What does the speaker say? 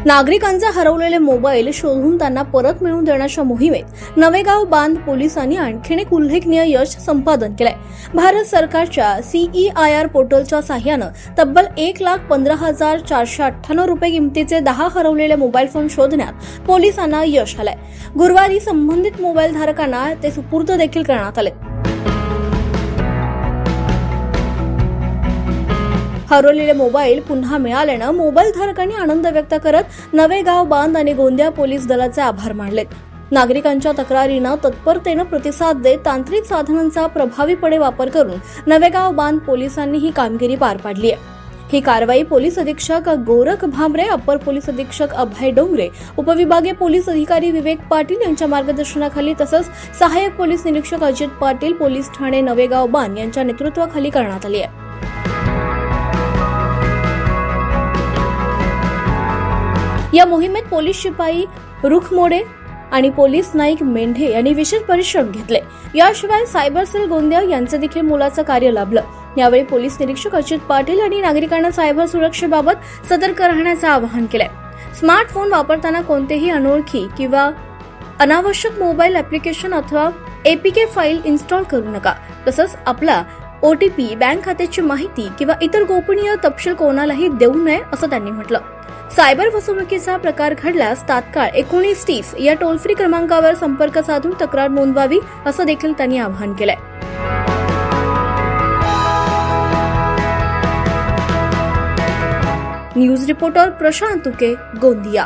नागरिकांचे हरवलेले मोबाईल शोधून त्यांना परत मिळवून देण्याच्या मोहिमेत नवेगाव बांध पोलिसांनी आणखीन एक उल्लेखनीय यश संपादन केलंय। भारत सरकारच्या CEIR पोर्टलच्या सहाय्यानं तब्बल 1,15,498 रुपये किमतीचे 10 हरवलेले मोबाईल फोन शोधण्यात पोलिसांना यश आलंय। गुरुवारी संबंधित मोबाईल धारकांना ते सुपूर्द देखील करण्यात आले। हरवलेले मोबाईल पुन्हा मिळाल्यानं मोबाईल धारकांनी आनंद व्यक्त करत नवेगाव बांध आणि गोंदिया पोलीस दलाचे आभार मानलेत। नागरिकांच्या तक्रारींना तत्परतेने प्रतिसाद देत तांत्रिक साधनांचा प्रभावीपणे वापर करून नवेगाव बांध पोलिसांनी ही कामगिरी पार पाडली आहे। ही कारवाई पोलीस अधीक्षक गोरख भामरे, अपर पोलीस अधीक्षक अभय डोंगरे, उपविभागीय पोलीस अधिकारी विवेक पाटील यांच्या मार्गदर्शनाखाली तसंच सहाय्यक पोलीस निरीक्षक अजित पाटील, पोलीस ठाणे नवेगाव बांध यांच्या नेतृत्वाखाली करण्यात आली आहे। या मोहिमेत पोलीस शिपाई रुखमोडे आणि पोलीस नाईक मेंढे यांनी विशेष परिश्रम घेतले। याशिवाय सायबर सेल गोंदिया यांचे देखील मोलाचं कार्य लाभलं। यावेळी पोलीस निरीक्षक अजित पाटील यांनी नागरिकांना सायबर सुरक्षेबाबत सतर्क राहण्याचं आवाहन केलंय। स्मार्टफोन वापरताना कोणतेही अनोळखी किंवा अनावश्यक मोबाईल ऍप्लिकेशन अथवा APK फाईल इन्स्टॉल करू नका। तसंच आपला OTP, बँक खात्याची माहिती किंवा इतर गोपनीय तपशील कोणालाही देऊ नये असं त्यांनी म्हटलं। सायबर फसवणुकीचा प्रकार घडल्यास तात्काळ 1930 या टोल फ्री क्रमांकावर संपर्क साधून तक्रार नोंदवावी असं देखील त्यांनी आवाहन केलंय। News reporter Prashant Tuke, Gondia.